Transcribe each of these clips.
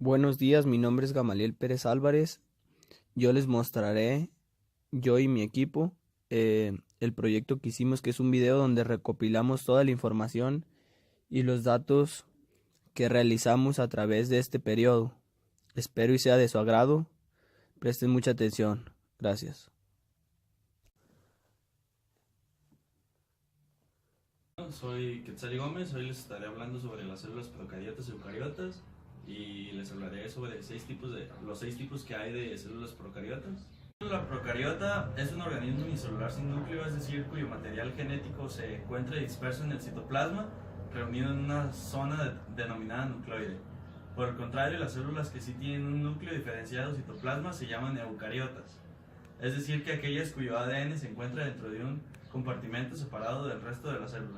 Buenos días, mi nombre es Gamaliel Pérez Álvarez. Yo les mostraré, yo y mi equipo, el proyecto que hicimos, que es un video donde recopilamos toda la información y los datos que realizamos a través de este periodo. Espero y sea de su agrado. Presten mucha atención. Gracias. Soy Quetzali Gómez, hoy les estaré hablando sobre las células procariotas y eucariotas y les hablaré sobre los seis tipos que hay de células procariotas. La célula procariota es un organismo unicelular sin núcleo, es decir, cuyo material genético se encuentra disperso en el citoplasma, reunido en una zona denominada nucleoide. Por el contrario, las células que sí tienen un núcleo diferenciado citoplasma se llaman eucariotas, es decir, que aquellas cuyo ADN se encuentra dentro de un compartimento separado del resto de la célula.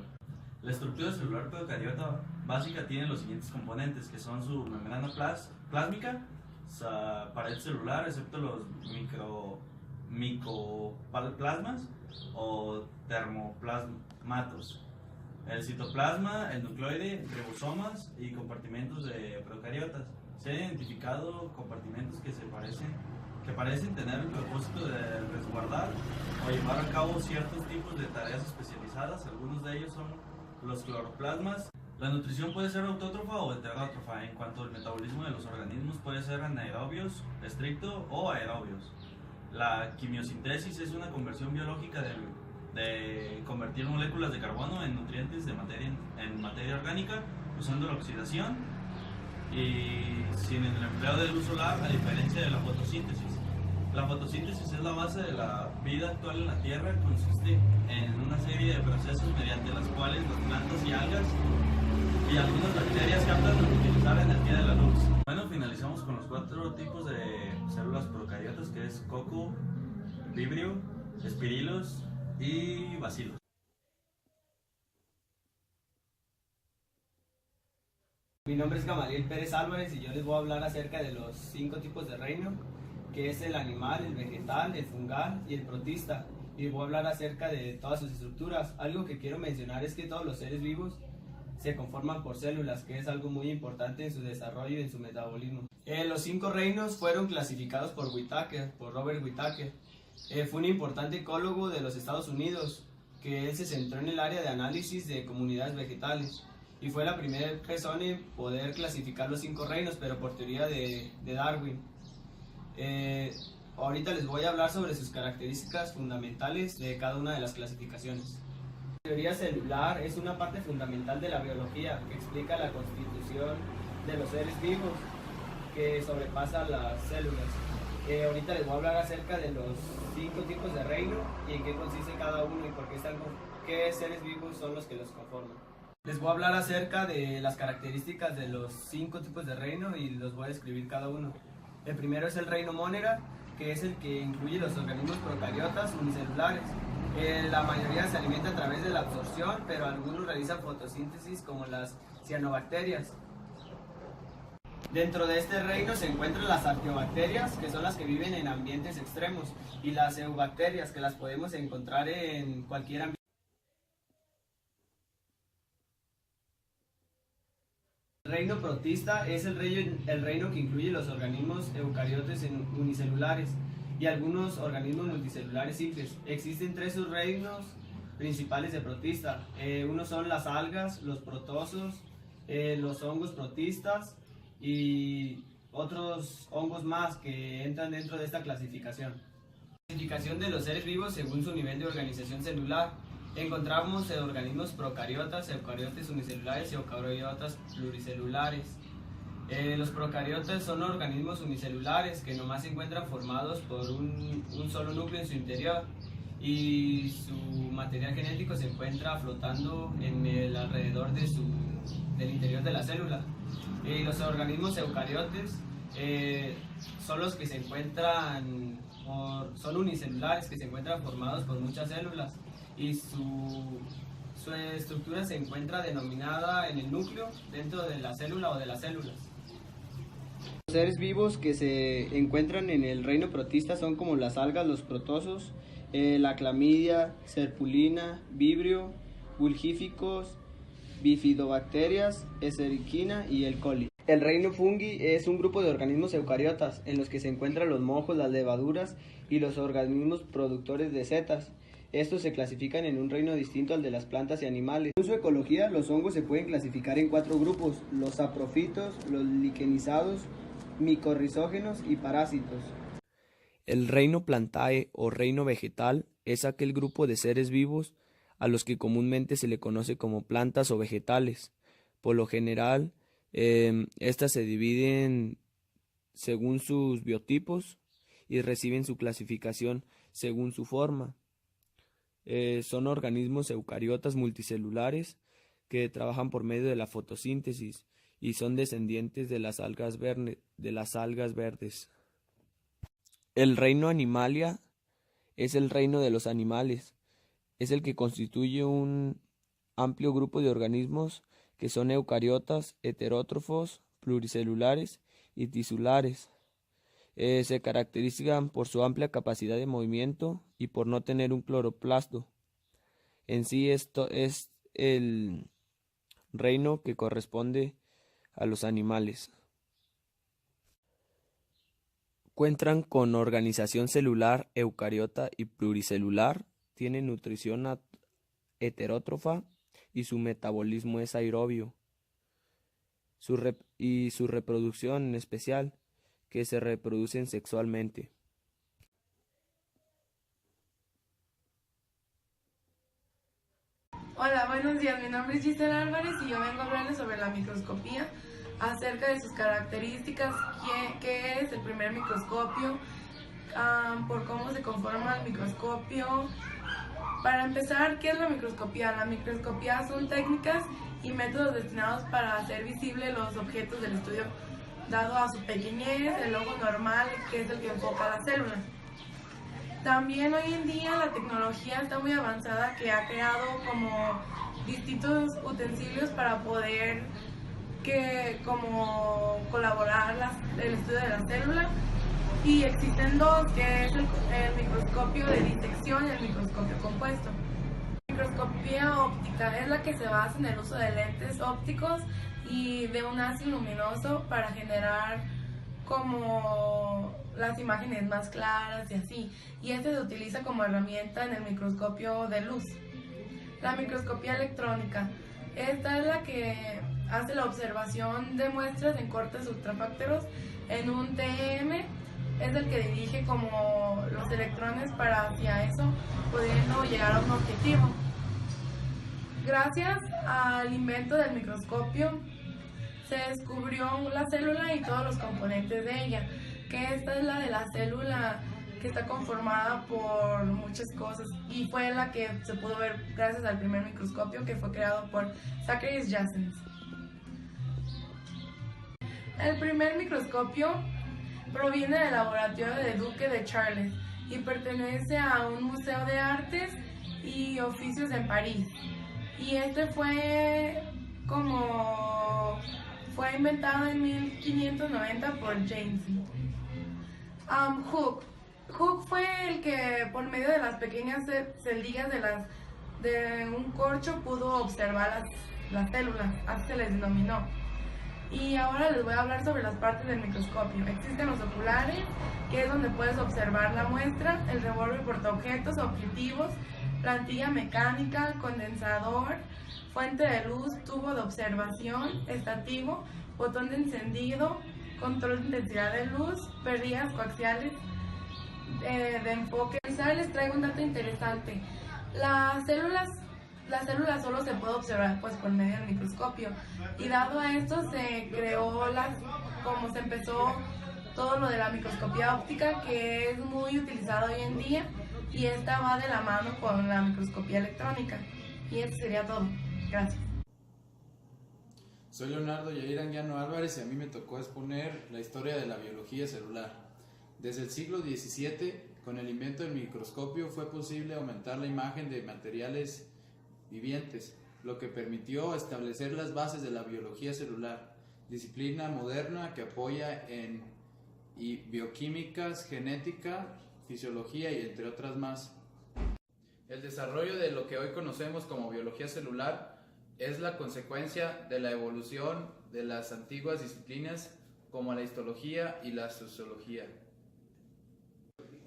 La estructura celular procariota básica tiene los siguientes componentes, que son su membrana plásmica, pared celular, excepto los micoplasmas o termoplasmatos, el citoplasma, el nucleoide, ribosomas y compartimentos de procariotas. Se han identificado compartimentos que parecen tener el propósito de resguardar o llevar a cabo ciertos tipos de tareas especializadas. Algunos de ellos son los cloroplasmas. La nutrición puede ser autótrofa o heterótrofa. En cuanto al metabolismo de los organismos, puede ser anaerobios, estricto o aerobios. La quimiosintesis es una conversión biológica de convertir moléculas de carbono en nutrientes en materia orgánica usando la oxidación y sin el empleo de luz solar, a diferencia de la fotosíntesis. La fotosíntesis es la base de la vida actual en la Tierra. Consiste en una serie de procesos mediante las cuales las plantas y algas y algunas bacterias captan o utilizar energía de la luz. Bueno, finalizamos con los 4 tipos de células procariotas, que es coco, vibrio, espirilos y bacilos. Mi nombre es Gamaliel Pérez Álvarez y yo les voy a hablar acerca de los 5 tipos de reino, que es el animal, el vegetal, el fungal y el protista. Y voy a hablar acerca de todas sus estructuras. Algo que quiero mencionar es que todos los seres vivos se conforman por células, que es algo muy importante en su desarrollo y en su metabolismo. Los 5 reinos fueron clasificados por Robert Whittaker. Fue un importante ecólogo de los Estados Unidos, que él se centró en el área de análisis de comunidades vegetales y fue la primera persona en poder clasificar los 5 reinos, pero por teoría de Darwin. Ahorita les voy a hablar sobre sus características fundamentales de cada una de las clasificaciones. La teoría celular es una parte fundamental de la biología que explica la constitución de los seres vivos que sobrepasa las células. Ahorita les voy a hablar acerca de los 5 tipos de reino y en qué consiste cada uno y por qué seres vivos son los que los conforman. Les voy a hablar acerca de las características de los 5 tipos de reino y los voy a describir cada uno. El primero es el reino Monera, que es el que incluye los organismos procariotas unicelulares. La mayoría se alimenta a través de la absorción, pero algunos realizan fotosíntesis, como las cianobacterias. Dentro de este reino se encuentran las arqueobacterias, que son las que viven en ambientes extremos, y las eubacterias, que las podemos encontrar en cualquier ambiente. El reino protista es el reino que incluye los organismos eucariotes unicelulares y algunos organismos multicelulares simples. Existen 3 subreinos principales de protista. Unos son las algas, los protozoos, los hongos protistas y otros hongos más que entran dentro de esta clasificación. Clasificación de los seres vivos según su nivel de organización celular. Encontramos organismos procariotas, eucariotas unicelulares y eucariotas pluricelulares. Los procariotas son organismos unicelulares que nomás se encuentran formados por un solo núcleo en su interior y su material genético se encuentra flotando en el alrededor del interior de la célula. Los organismos eucariotes son los que son unicelulares, que se encuentran formados por muchas células y su estructura se encuentra denominada en el núcleo dentro de la célula o de las células. Los seres vivos que se encuentran en el reino protista son como las algas, los protozoos, la clamidia, serpulina, vibrio, bulgíficos, bifidobacterias, escherichia y el coli. El reino fungi es un grupo de organismos eucariotas en los que se encuentran los mojos, las levaduras y los organismos productores de setas. Estos se clasifican en un reino distinto al de las plantas y animales. En su ecología, los hongos se pueden clasificar en 4 grupos: los saprofítos, los liquenizados, micorrizógenos y parásitos. El reino plantae o reino vegetal es aquel grupo de seres vivos a los que comúnmente se le conoce como plantas o vegetales. Por lo general, estas se dividen según sus biotipos y reciben su clasificación según su forma. Son organismos eucariotas multicelulares que trabajan por medio de la fotosíntesis y son descendientes de las algas verdes. El reino Animalia es el reino de los animales. Es el que constituye un amplio grupo de organismos que son eucariotas, heterótrofos, pluricelulares y tisulares. Se caracterizan por su amplia capacidad de movimiento y por no tener un cloroplasto. En sí, esto es el reino que corresponde a los animales. Cuentan con organización celular eucariota y pluricelular, tienen nutrición heterótrofa y su metabolismo es aerobio. Su reproducción en especial, que se reproducen sexualmente. Hola, buenos días. Mi nombre es Gisela Álvarez y yo vengo a hablarles sobre la microscopía, acerca de sus características, qué es el primer microscopio, por cómo se conforma el microscopio. Para empezar, ¿qué es la microscopía? La microscopía son técnicas y métodos destinados para hacer visibles los objetos del estudio dado a su pequeñez, el ojo normal, que es el que enfoca la célula. También hoy en día la tecnología está muy avanzada, que ha creado como distintos utensilios para poder como colaborar el estudio de la célula, y existen dos, que es el microscopio de disección y el microscopio compuesto. La microscopía óptica es la que se basa en el uso de lentes ópticos y de un haz luminoso para generar como las imágenes más claras y así, y este se utiliza como herramienta en el microscopio de luz. La microscopía electrónica, esta es la que hace la observación de muestras en cortes ultrafacteros en un TEM, es el que dirige como los electrones para hacia eso, pudiendo llegar a un objetivo. Gracias al invento del microscopio se descubrió la célula y todos los componentes de ella, que esta es la de la célula que está conformada por muchas cosas, y fue la que se pudo ver gracias al primer microscopio, que fue creado por Zacharias Janssen. El primer microscopio proviene del laboratorio de Duque de Charles y pertenece a un museo de artes y oficios en París. Y este fue inventado en 1590 por James. Hooke fue el que, por medio de las pequeñas celdillas de un corcho, pudo observar las células, así se les denominó. Y ahora les voy a hablar sobre las partes del microscopio. Existen los oculares, que es donde puedes observar la muestra, el revólver portaobjetos, objetivos, plantilla mecánica, condensador, fuente de luz, tubo de observación, estativo, botón de encendido, control de intensidad de luz, perrillas coaxiales de enfoque. Les traigo un dato interesante. Las células solo se puede observar pues por medio del microscopio, y dado a esto se creó como se empezó todo lo de la microscopía óptica, que es muy utilizado hoy en día, y esta va de la mano con la microscopía electrónica. Y esto sería todo. Gracias. Soy Leonardo Yair Anguiano Álvarez y a mí me tocó exponer la historia de la biología celular. Desde el siglo XVII, con el invento del microscopio, fue posible aumentar la imagen de materiales vivientes, lo que permitió establecer las bases de la biología celular, disciplina moderna que apoya en bioquímicas, genética, fisiología y entre otras más. El desarrollo de lo que hoy conocemos como biología celular Es la consecuencia de la evolución de las antiguas disciplinas como la histología y la sociología.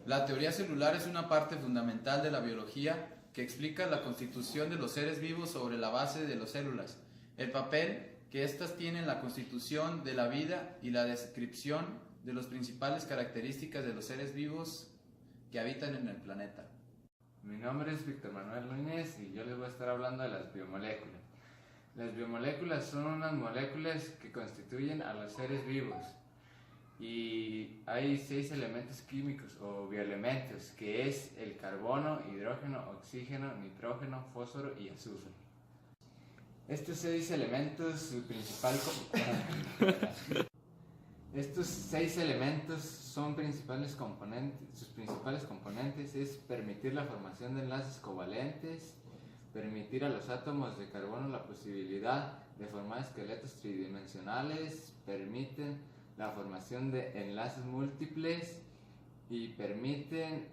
La teoría celular es una parte fundamental de la biología que explica la constitución de los seres vivos sobre la base de las células, el papel que éstas tienen en la constitución de la vida y la descripción de las principales características de los seres vivos que habitan en el planeta. Mi nombre es Víctor Manuel Núñez y yo les voy a estar hablando de las biomoléculas. Las biomoléculas son unas moléculas que constituyen a los seres vivos y hay 6 elementos químicos o bioelementos, que es el carbono, hidrógeno, oxígeno, nitrógeno, fósforo y azufre. Estos 6 elementos, sus principales componentes es permitir la formación de enlaces covalentes, permitir a los átomos de carbono la posibilidad de formar esqueletos tridimensionales, permiten la formación de enlaces múltiples y permiten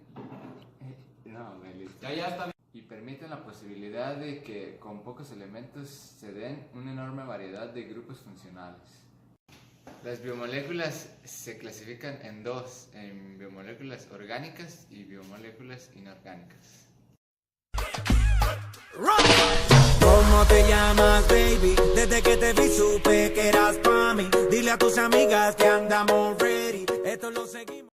la posibilidad de que con pocos elementos se den una enorme variedad de grupos funcionales. Las biomoléculas se clasifican en dos, en biomoléculas orgánicas y biomoléculas inorgánicas. ¿Cómo te llamas, baby? Desde que te vi supe que eras pa' mí. Dile a tus amigas que andamos ready. Esto lo seguimos.